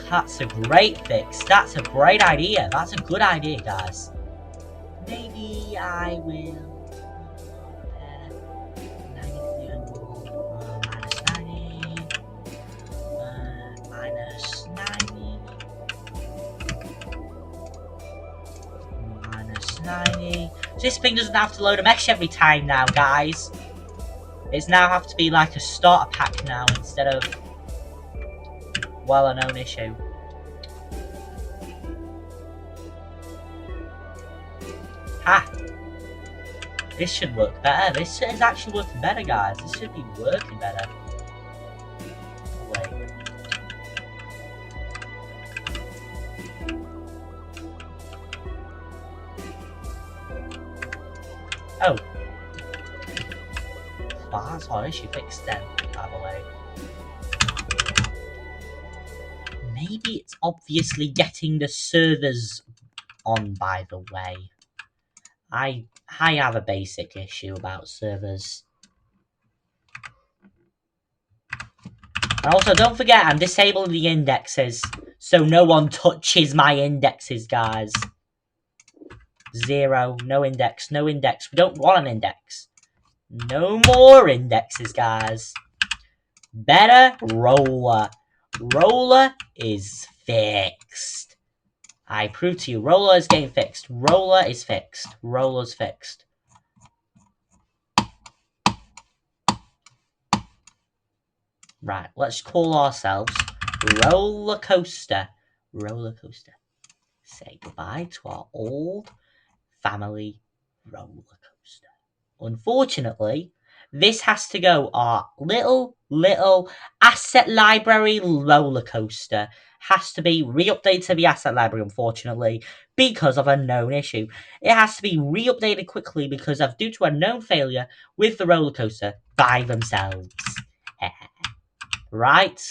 Speaker 1: That's a great fix. That's a great idea. That's a good idea, guys. Maybe I will... minus 90. Minus 90. So this thing doesn't have to load a mesh every time now, guys. It's now have to be like a starter pack now instead of, well, a known issue. Ha! This should work better. This is actually working better, guys. This should be working better. Wait. Oh. Well, that's our issue fixed then, by the way. Maybe it's obviously getting the servers on, by the way. I have a basic issue about servers. And also, don't forget, I'm disabling the indexes, so no one touches my indexes, guys. 0, no index, no index. We don't want an index. No more indexes, guys. Better roller. Roller is fixed. I prove to you, roller is getting fixed. Roller is fixed. Roller's fixed. Right, let's call ourselves Roller Coaster. Roller Coaster. Say goodbye to our old family roller coaster. Unfortunately, this has to go our little asset library roller coaster. Has to be re-updated to the asset library, unfortunately, because of a known issue. It has to be re-updated quickly because of due to a known failure with the roller coaster by themselves. Right?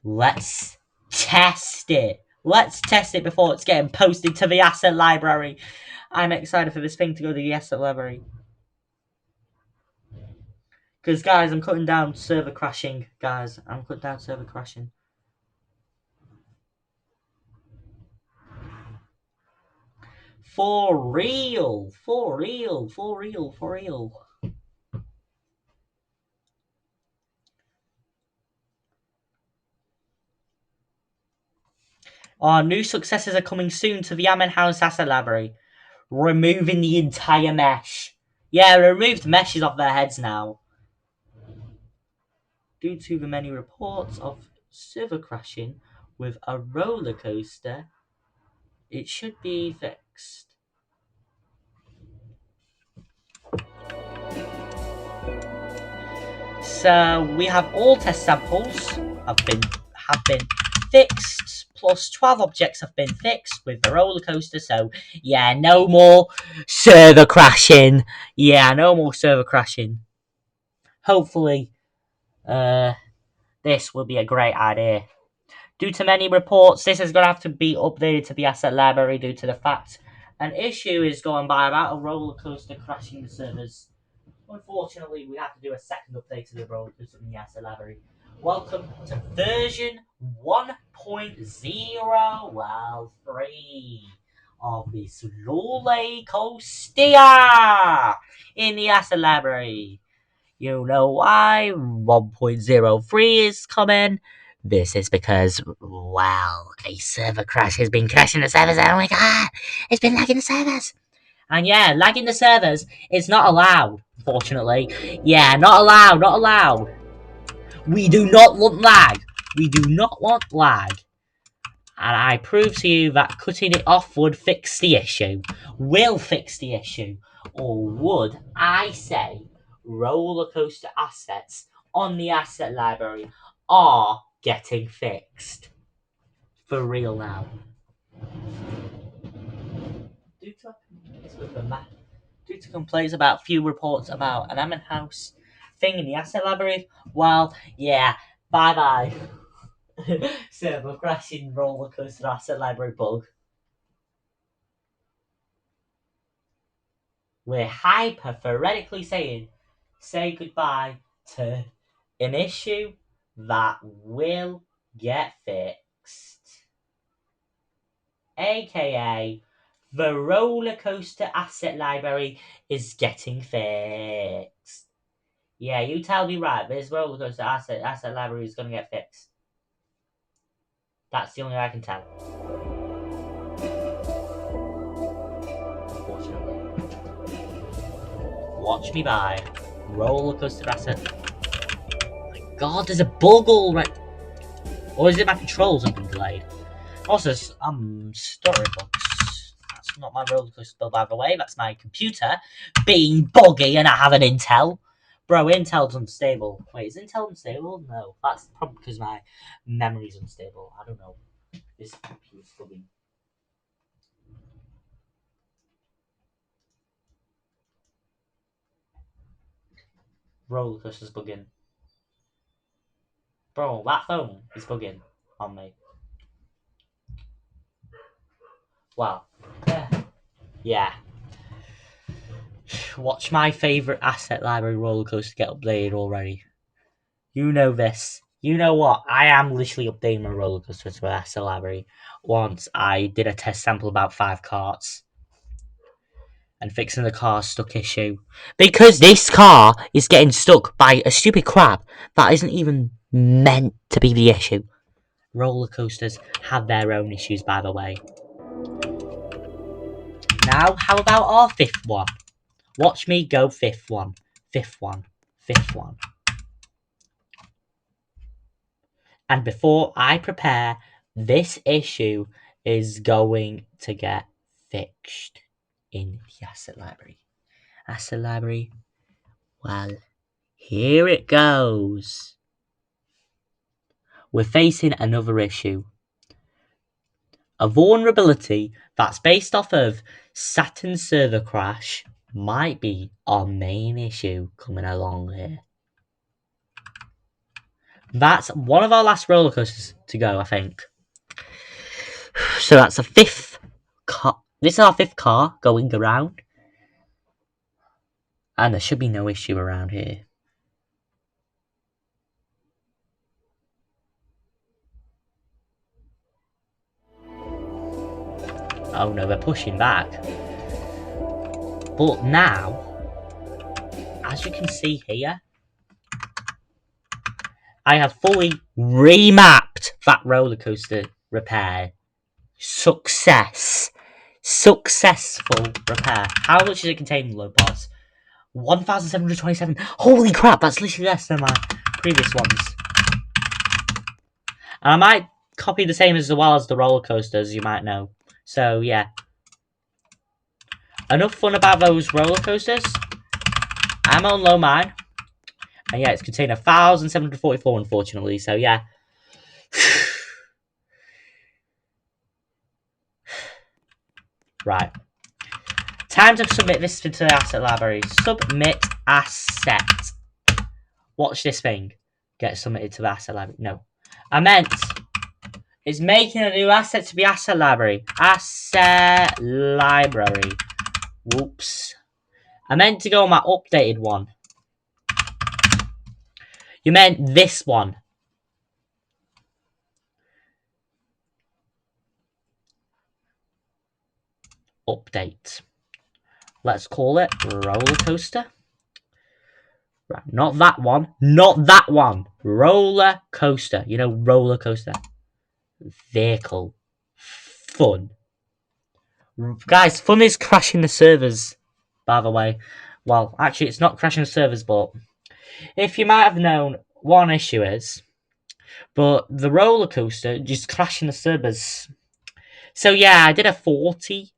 Speaker 1: Let's test it. Let's test it before it's getting posted to the asset library. I'm excited for this thing to go to the asset library. Because, guys, I'm cutting down server crashing. Guys, I'm cutting down server crashing. For real. For real. For real. For real. Our new successes are coming soon to the Amen House Asset Library. Removing the entire mesh. Yeah, removed meshes off their heads now. Due to the many reports of server crashing with a roller coaster, it should be fixed. So we have all test samples have been fixed, plus 12 objects have been fixed with the roller coaster. So yeah, no more server crashing. Yeah, no more server crashing. Hopefully, this will be a great idea. Due to many reports, this is going to have to be updated to the asset library due to the fact an issue is going by about a roller coaster crashing the servers. Unfortunately, we have to do a second update to the roller coaster in the assetlibrary. Welcome to version 1.0, well, 3 of this roller coaster in the assetlibrary. You know why 1.03 is coming? This is because, well, a server crash has been crashing the servers. Oh my god, it's been lagging the servers. And yeah, lagging the servers is not allowed, fortunately. Yeah, not allowed, not allowed. We do not want lag. We do not want lag. And I prove to you that cutting it off would fix the issue. Will fix the issue. Or would I say roller coaster assets on the asset library are getting fixed? For real now. Due to complaints about few reports about an Ammon House thing in the asset library, well, yeah, bye bye. Server crashing roller coaster asset library bug. We're hypothetically saying say goodbye to an issue that will get fixed. AKA, the roller coaster asset library is getting fixed. Yeah, you tell me right, this roller coaster asset library is gonna get fixed. That's the only way I can tell. Unfortunately. Watch me by. Roller coaster asset. Oh my god, there's a bug already. Or is it my controls have been delayed? Also, storybooks. That's not my roller coaster bill, by the way. That's my computer being buggy and I have an Intel. Bro, Intel's unstable. Wait, is Intel unstable? No, that's probably because my memory's unstable. I don't know. This computer's bugging. Roller coaster's bugging. Bro, that phone is bugging on me. Wow. Yeah. Watch my favourite asset library roller coaster get updated already. You know this. You know what? I am literally updating my roller coaster to an asset library. Once I did a test sample about 5 carts and fixing the car stuck issue. Because this car is getting stuck by a stupid crab that isn't even meant to be the issue. Roller coasters have their own issues, by the way. Now, how about our 5th one? Watch me go 5th one. 5th one. 5th one. And before I prepare, this issue is going to get fixed in the asset library. Asset library, well, here it goes. We're facing another issue. A vulnerability that's based off of Saturn's server crash might be our main issue coming along here. That's one of our last roller coasters to go, I think. So that's a 5th car. This is our 5th car going around. And there should be no issue around here. Oh no, they're pushing back. But now, as you can see here, I have fully remapped that roller coaster repair. Successful repair. How much does it contain, low parts? 1,727. Holy crap, that's literally less than my previous ones. And I might copy the same as well as the roller coasters, you might know. So, yeah. Enough fun about those roller coasters. I'm on low mine. And yeah, it's contained 1,744, unfortunately. So, yeah. Right. Time to submit this to the asset library. Submit asset. Watch this thing get submitted to the asset library. No. I meant it's making a new asset to the asset library. Asset library. Whoops. I meant to go on my updated one. You meant this one. Update. Let's call it roller coaster. Right, not that one. Not that one. Roller coaster. You know, roller coaster. Vehicle. Fun. Guys, fun is crashing the servers, by the way. Well, actually, it's not crashing the servers, but if you might have known, one issue is, but the roller coaster just crashing the servers. So yeah, I did a 42%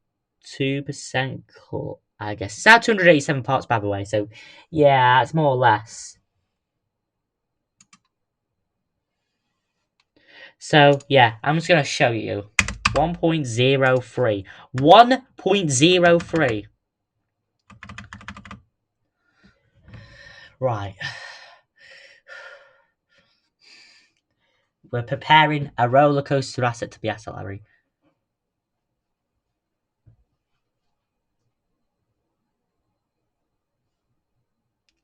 Speaker 1: cut, I guess. It's now 287 parts, by the way, so yeah, it's more or less. So yeah, I'm just going to show you. 1.03. 1.03. Right. We're preparing a roller coaster asset to be asset library.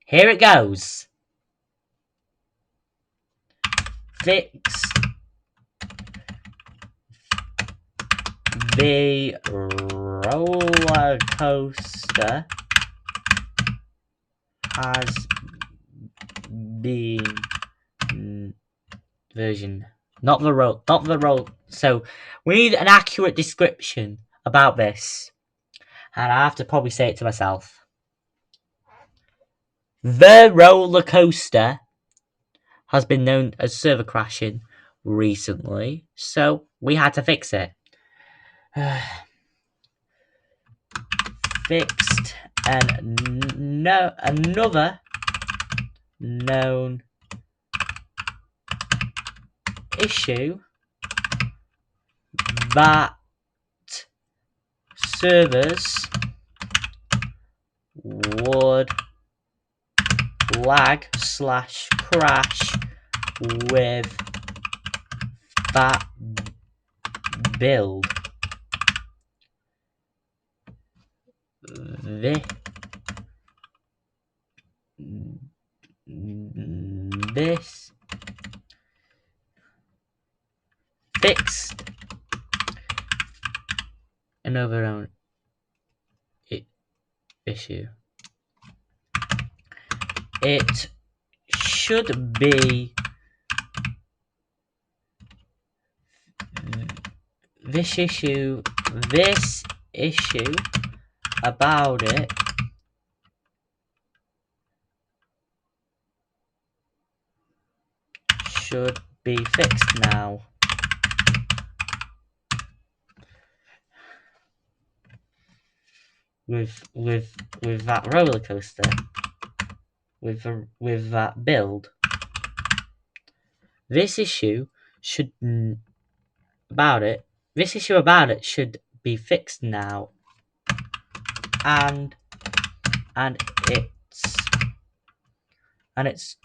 Speaker 1: Here it goes. Fix the roller coaster has been version. Not the roll. So we need an accurate description about this. And I have to probably say it to myself. The roller coaster has been known as server crashing recently, so we had to fix it. Fixed and another known issue that servers would lag slash crash with that build. This fixed another own issue. It should be this issue about it should be fixed now. With that roller coaster, with that build, this issue about it should be fixed now, and it's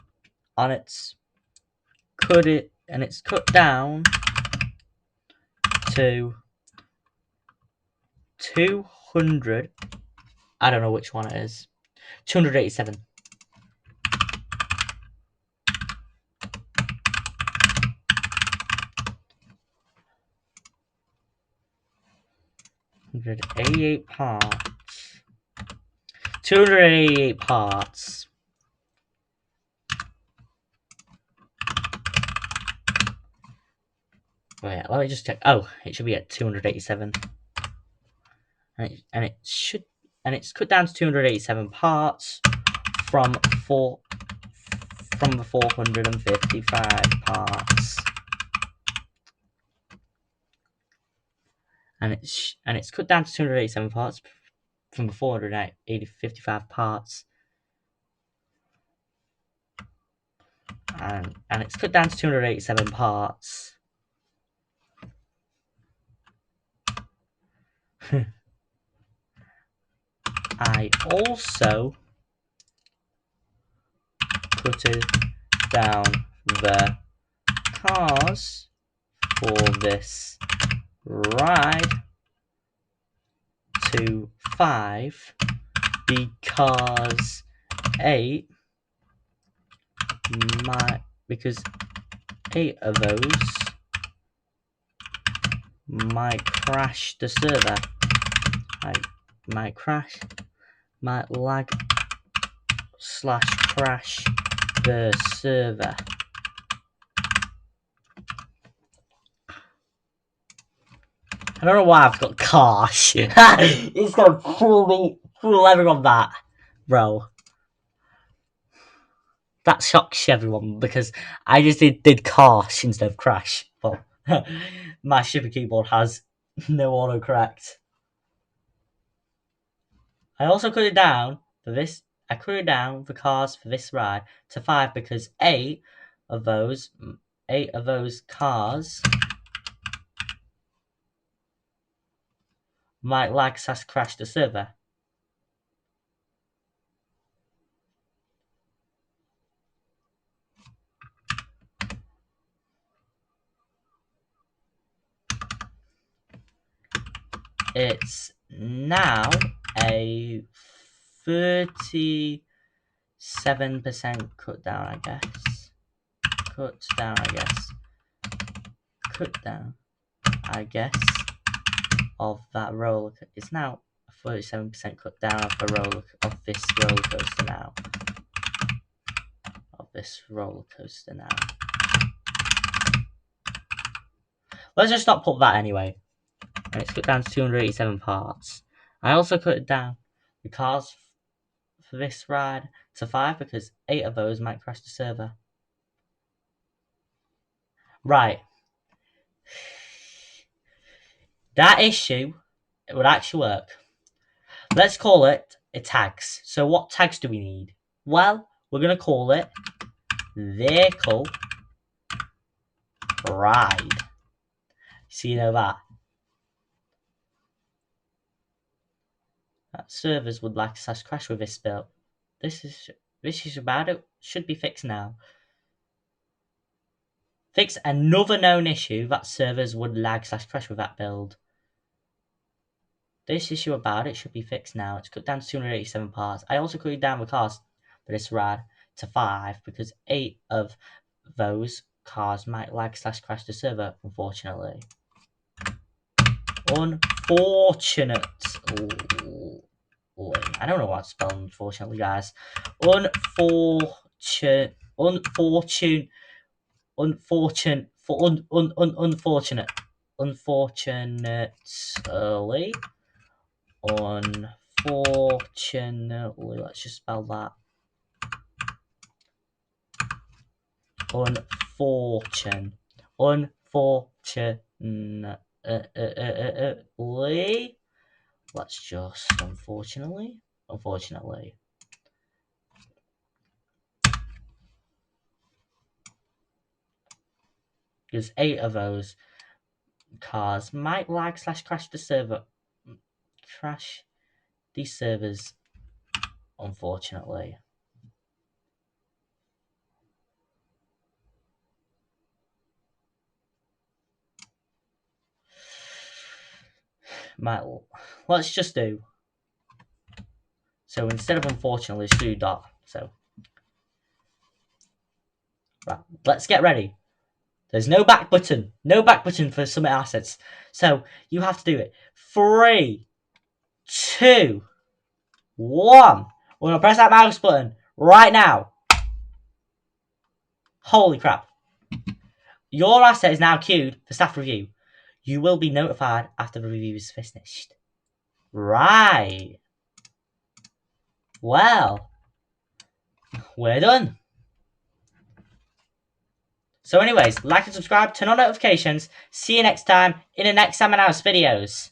Speaker 1: cut down to 200. I don't know which one it is. 287. parts. 288 parts. Wait, let me just check. Oh, it should be at 287. And it's cut down to 287 parts from the 455 parts. And it's cut down to 287 parts from the 455 parts. And it's cut down to 287 parts. I also cut down the cars for this ride to 5 because 8 because 8 of those might crash the server. Might crash, might lag / crash the server. I don't know why I've got Karsh. It's gonna fool everyone that, bro. That shocks everyone because I just did Karsh instead of Crash. But my stupid keyboard has no autocorrect. I also cut it down for this. I cut it down for cars for this ride to 5 because 8 of those cars might lag / crash the server. It's now a 37% cut down, I guess. Cut down, I guess, of that roller. It's now a 37% cut down of this roller coaster now. Let's just not put that anyway. And it's cut down to 287 parts. I also cut it down the cars for this ride to 5 because 8 of those might crash the server. Right. That issue, it would actually work. Let's call it a tags. So what tags do we need? Well, we're going to call it vehicle ride. So you know that. Servers would like / crash with this build. This is about it. Should be fixed now. Fix another known issue that servers would lag / crash with that build. This issue about it should be fixed now. It's cut down to 287 parts. I also cut it down the cost for this ride to 5 because 8 of those cars might lag / crash the server, unfortunately. Unfortunately. I don't know what to spell unfortunately, guys. Unfortunately. Unfortunately. Unfortunately, let's just spell that. Unfortunately, let's just unfortunately, because 8 of those cars might lag / crash the server. Crash these servers, unfortunately. Let's just do. So instead of unfortunately, let's do dot. So, right, let's get ready. There's no back button. No back button for Summit Assets. So you have to do it. 3, 2, 1. We're going to press that mouse button right now. Holy crap. Your asset is now queued for staff review. You will be notified after the review is finished. Right. Well, we're done. So anyways, like and subscribe, turn on notifications. See you next time in the next Sam and House videos.